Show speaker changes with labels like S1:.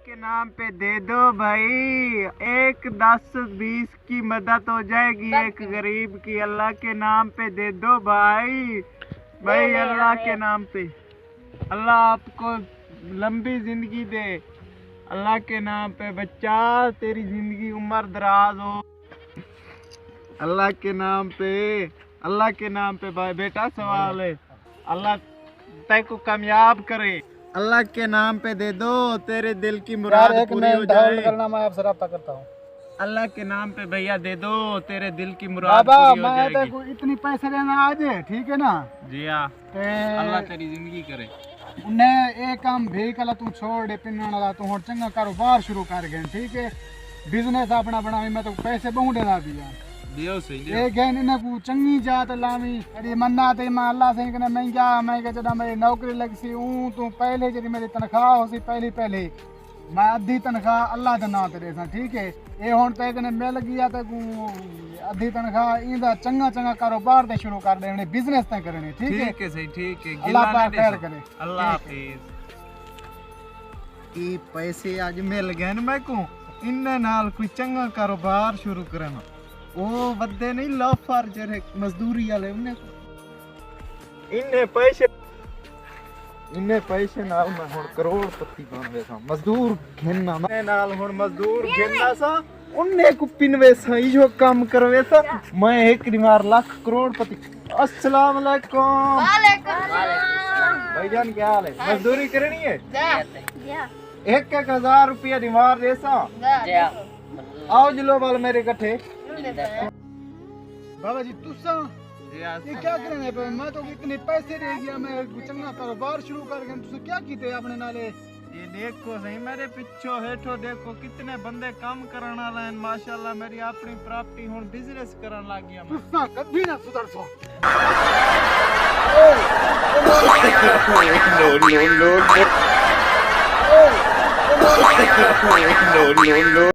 S1: के नाम पे दे दो भाई, 1 10 20 की मदद हो जाएगी एक गरीब की। अल्लाह के नाम पे दे दो भाई, भाई अल्लाह के नाम पे। अल्लाह आपको लंबी जिंदगी दे, अल्लाह के नाम पे बच्चा, तेरी जिंदगी उम्र दराज हो। अल्लाह के नाम पे, अल्लाह के नाम पे भाई। बेटा सवाल है, अल्लाह तेरे को कामयाब करे। अल्लाह के नाम पे दे दो, तेरे दिल की मुराद पूरी हो जाए।
S2: करना मैं आपसे रब्ता करता हूँ।
S1: अल्लाह के नाम पे भैया दे दो, तेरे दिल की मुराद पूरी हो जाएगी।
S2: मैं को इतनी पैसे देना आज है, ठीक है ना?
S1: जी हाँ, अल्लाह तेरी जिंदगी करे।
S2: उन्हें एक काम भी कला तू छोड़ दे पिन्ना वाला, तू और चंगा कारोबार शुरू कर गए, ठीक है? बिजनेस अपना बनावी, मैं तो पैसे बहुत देना दिया।
S1: दियो सही दियो।
S2: एक है इन्हें को चंगी जात लावी, अरे मन्ना ते मैं अल्लाह से कहना मैं क्या, मैं कह जदा मेरी नौकरी लग सी हूं, तू पहले जदी मेरी तनख्वाह हो सी पहले मैं अद्धी तनख्वाह अल्लाह दे नाम ते देसा, ठीक है? ये हुन ते कने मिल गया ते को अद्धी तनख्वाह इंदा चंगा चंगा कारोबार ते शुरू कर देने, बिजनेस ते करने, ठीक है?
S1: ठीक है सही, ठीक है।
S2: अल्लाह पाक खैर करे।
S1: अल्लाह हाफिज। ये पैसे आज मिल गए न मैं को, इन्ने नाल कोई चंगा कारोबार शुरू करना। ओ बदे नहीं लाफर जरे मजदूरी वाले उन्हें इन्ने पैसे नाल मैं हुन करोड़पति बन वेसा। मजदूर घेना मैं नाल हुन मजदूर घेना सा, उन्ने को पिनवे सा, इयो काम करवे सा, मैं एक दिमार लाख करोड़पति। अस्सलाम वालेकुम।
S3: वालेकुम सलाम।
S1: भाईजान क्या हाल है? मजदूरी करनी है?
S3: जा
S1: 1,000 रुपया दिमार देसा। आओ जिलो वाल मेरे कट्ठे।
S2: बाबा जी तुसा ये क्या करने पे? मैं तो इतने पैसे दे गया, मैं चंगा कारोबार शुरू कर गया, तुसे क्या कीते अपने नाले?
S1: ये देखो सही मेरे पिछो हेठो देखो कितने बंदे काम करन वाला हैं माशाल्लाह। मेरी अपनी प्रॉपर्टी हुन बिजनेस करन लग गया मैं।
S2: तुसा कभी ना सुधर सो।
S4: no, no, no.